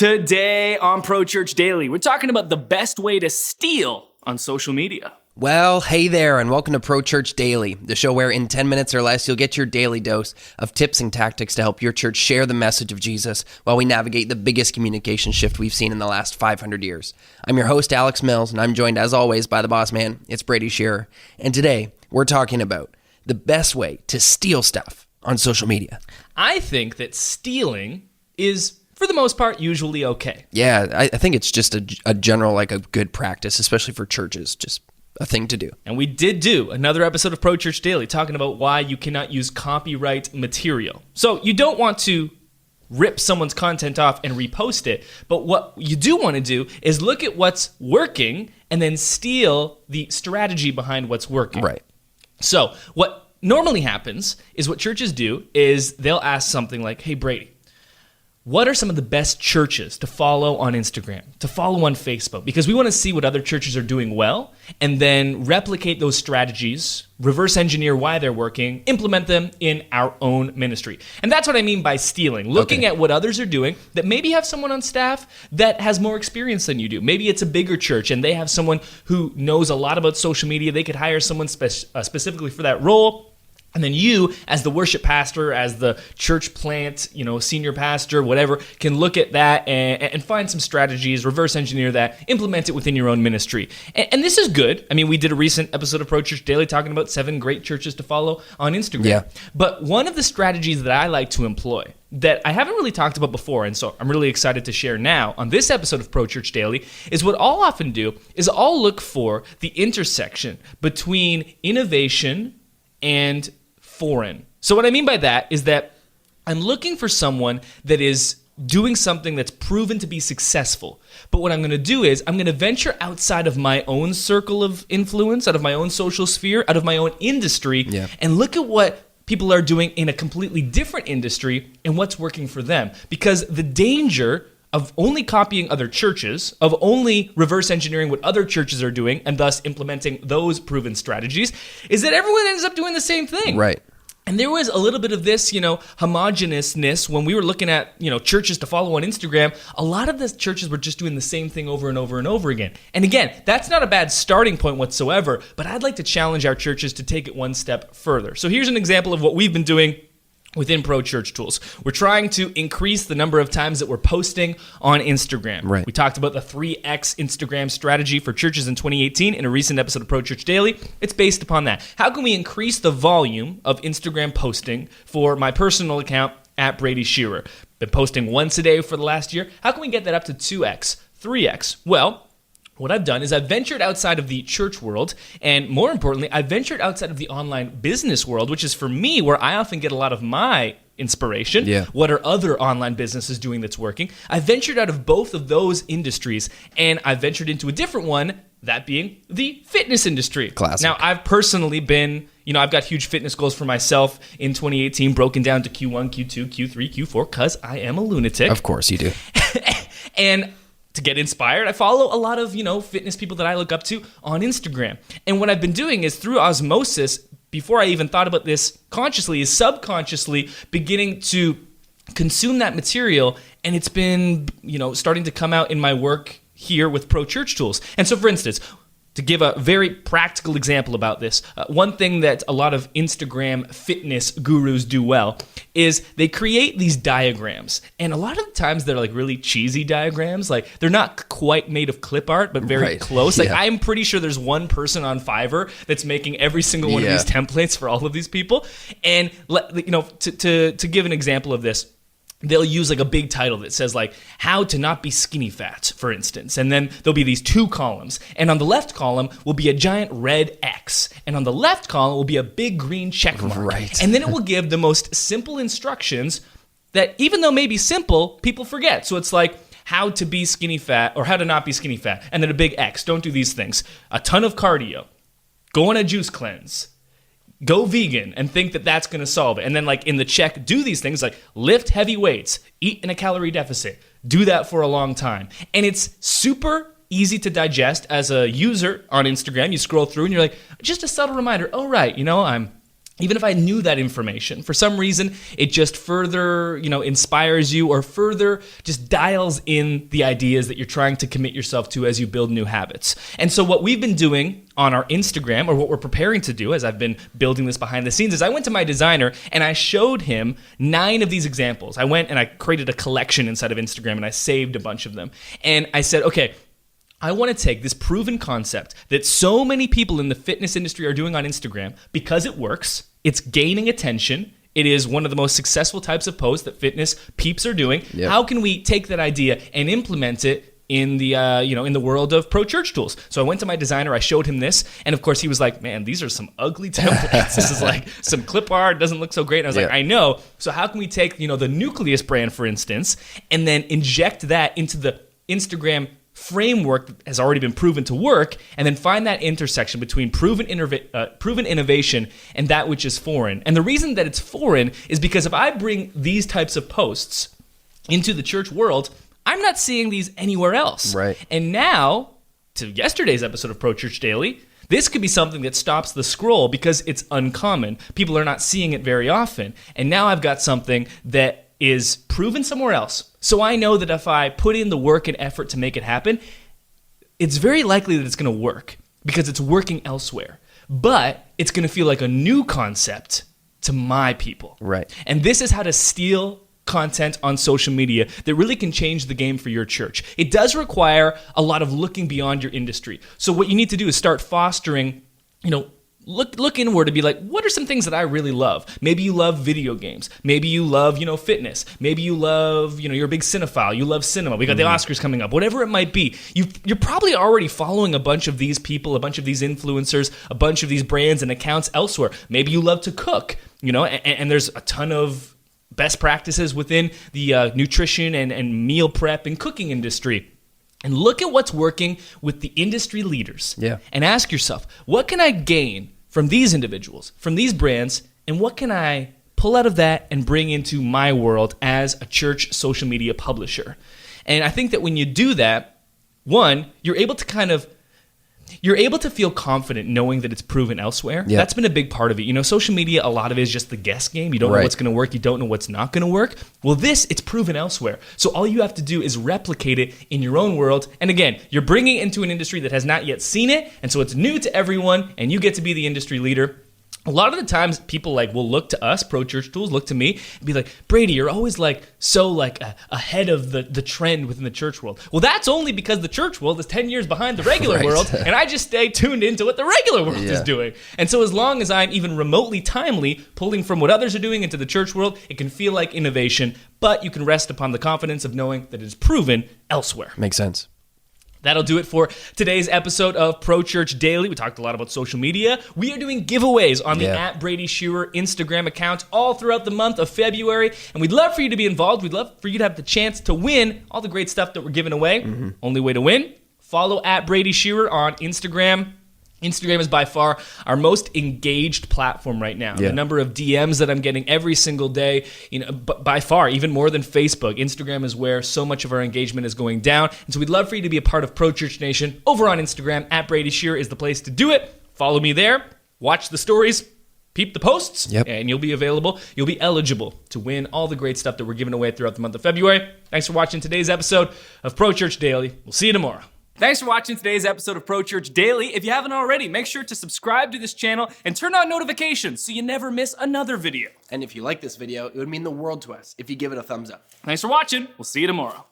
Today on Pro Church Daily, we're talking about the best way to steal on social media. Well, hey there, and welcome to Pro Church Daily, the show where in 10 minutes or less, you'll get your daily dose of tips and tactics to help your church share the message of Jesus while we navigate the biggest communication shift we've seen in the last 500 years. I'm your host, Alex Mills, and I'm joined, as always, by the boss man. It's Brady Shearer. And today, we're talking about the best way to steal stuff on social media. I think that stealing is, for the most part, usually okay. Yeah, I think it's just a general, a good practice, especially for churches, just a thing to do. And we did do another episode of Pro Church Daily talking about why you cannot use copyright material. So you don't want to rip someone's content off and repost it, but what you do want to do is look at what's working and then steal the strategy behind what's working. Right. So what normally happens is what churches do is they'll ask something like, hey, Brady, what are some of the best churches to follow on Instagram, to follow on Facebook? Because we want to see what other churches are doing well and then replicate those strategies, reverse engineer why they're working, implement them in our own ministry. And that's what I mean by stealing, looking at what others are doing that maybe have someone on staff that has more experience than you do. Maybe it's a bigger church and they have someone who knows a lot about social media. They could hire someone specifically for that role. And then you, as the worship pastor, as the church plant, senior pastor, whatever, can look at that and find some strategies, reverse engineer that, implement it within your own ministry. And this is good. I mean, we did a recent episode of Pro Church Daily talking about 7 great churches to follow on Instagram. Yeah. But one of the strategies that I like to employ that I haven't really talked about before, and so I'm really excited to share now on this episode of Pro Church Daily, is what I'll often do is I'll look for the intersection between innovation and foreign. So what I mean by that is that I'm looking for someone that is doing something that's proven to be successful. But what I'm going to do is I'm going to venture outside of my own circle of influence, out of my own social sphere, out of my own industry, and look at what people are doing in a completely different industry and what's working for them. Because the danger of only copying other churches, of only reverse engineering what other churches are doing and thus implementing those proven strategies, is that everyone ends up doing the same thing. Right. And there was a little bit of this, homogeneousness when we were looking at, churches to follow on Instagram. A lot of the churches were just doing the same thing over and over and over again. And again, that's not a bad starting point whatsoever, but I'd like to challenge our churches to take it one step further. So here's an example of what we've been doing within Pro Church Tools. We're trying to increase the number of times that we're posting on Instagram. Right. We talked about the 3X Instagram strategy for churches in 2018 in a recent episode of Pro Church Daily. It's based upon that. How can we increase the volume of Instagram posting for my personal account at Brady Shearer? Been posting once a day for the last year. How can we get that up to 2X, 3X? Well, what I've done is I've ventured outside of the church world, and more importantly, I've ventured outside of the online business world, which is for me where I often get a lot of my inspiration. Yeah. What are other online businesses doing that's working? I've ventured out of both of those industries, and I've ventured into a different one, that being the fitness industry. Classic. Now, I've personally been, I've got huge fitness goals for myself in 2018, broken down to Q1, Q2, Q3, Q4, because I am a lunatic. Of course you do. And to get inspired, I follow a lot of, fitness people that I look up to on Instagram. And what I've been doing is through osmosis, before I even thought about this consciously, is subconsciously beginning to consume that material. And it's been, starting to come out in my work here with Pro Church Tools. And so, for instance, to give a very practical example about this, one thing that a lot of Instagram fitness gurus do well is they create these diagrams. And a lot of the times they're really cheesy diagrams. They're not quite made of clip art, but very close. I'm pretty sure there's one person on Fiverr that's making every single one of these templates for all of these people. And, to give an example of this, they'll use a big title that says how to not be skinny fat, for instance. And then there'll be these 2 columns. And on the left column will be a giant red X. And on the left column will be a big green check mark. Right. And then it will give the most simple instructions that, even though maybe simple, people forget. So it's how to be skinny fat or how to not be skinny fat. And then a big X. Don't do these things. A ton of cardio. Go on a juice cleanse. Go vegan and think that that's going to solve it. And then in the check, do these things lift heavy weights, eat in a calorie deficit, do that for a long time. And it's super easy to digest as a user on Instagram. You scroll through and you're just a subtle reminder, oh, right, I'm even if I knew that information, for some reason, it just further, inspires you or further just dials in the ideas that you're trying to commit yourself to as you build new habits. And so what we've been doing on our Instagram, or what we're preparing to do as I've been building this behind the scenes, is I went to my designer and I showed him 9 of these examples. I went and I created a collection inside of Instagram and I saved a bunch of them. And I said, okay, I want to take this proven concept that so many people in the fitness industry are doing on Instagram because it works, it's gaining attention, it is one of the most successful types of posts that fitness peeps are doing. Yep. How can we take that idea and implement it in the in the world of pro church tools? So I went to my designer, I showed him this, and of course he was like, man, these are some ugly templates. This is like some clip art, doesn't look so great. And I was like, I know. So how can we take, the Nucleus brand, for instance, and then inject that into the Instagram framework that has already been proven to work, and then find that intersection between proven innovation and that which is foreign. And the reason that it's foreign is because if I bring these types of posts into the church world, I'm not seeing these anywhere else. Right. And now, to yesterday's episode of Pro Church Daily, this could be something that stops the scroll because it's uncommon. People are not seeing it very often. And now I've got something that is proven somewhere else. So I know that if I put in the work and effort to make it happen, it's very likely that it's going to work because it's working elsewhere. But it's going to feel like a new concept to my people. Right. And this is how to steal content on social media that really can change the game for your church. It does require a lot of looking beyond your industry. So what you need to do is start fostering, look inward and be like, what are some things that I really love? Maybe you love video games. Maybe you love, fitness. Maybe you love, you're a big cinephile. You love cinema. We got the Oscars coming up. Whatever it might be. You're probably already following a bunch of these people, a bunch of these influencers, a bunch of these brands and accounts elsewhere. Maybe you love to cook, and there's a ton of best practices within the nutrition and meal prep and cooking industry. And look at what's working with the industry leaders. Yeah. And ask yourself, what can I gain from these individuals, from these brands, and what can I pull out of that and bring into my world as a church social media publisher? And I think that when you do that, one, you're able to feel confident knowing that it's proven elsewhere. Yep. That's been a big part of it. Social media, a lot of it is just the guess game. You don't know what's going to work. You don't know what's not going to work. Well, it's proven elsewhere. So all you have to do is replicate it in your own world. And again, you're bringing it into an industry that has not yet seen it. And so it's new to everyone, and you get to be the industry leader. A lot of the times people will look to us, Pro Church Tools, look to me and be like, Brady, you're always ahead of the trend within the church world. Well, that's only because the church world is 10 years behind the regular world, and I just stay tuned into what the regular world is doing. And so as long as I'm even remotely timely pulling from what others are doing into the church world, it can feel like innovation, but you can rest upon the confidence of knowing that it is proven elsewhere. Makes sense. That'll do it for today's episode of Pro Church Daily. We talked a lot about social media. We are doing giveaways on the @Brady Shearer Instagram account all throughout the month of February. And we'd love for you to be involved. We'd love for you to have the chance to win all the great stuff that we're giving away. Only way to win, follow @Brady Shearer on Instagram. Instagram is by far our most engaged platform right now. The number of DMs that I'm getting every single day, by far, even more than Facebook. Instagram is where so much of our engagement is going down. And so we'd love for you to be a part of Pro Church Nation over on Instagram. @Brady Shearer is the place to do it. Follow me there. Watch the stories. Peep the posts. And you'll be eligible to win all the great stuff that we're giving away throughout the month of February. Thanks for watching today's episode of Pro Church Daily. We'll see you tomorrow. Thanks for watching today's episode of Pro Church Daily. If you haven't already, make sure to subscribe to this channel and turn on notifications so you never miss another video. And if you like this video, it would mean the world to us if you give it a thumbs up. Thanks for watching. We'll see you tomorrow.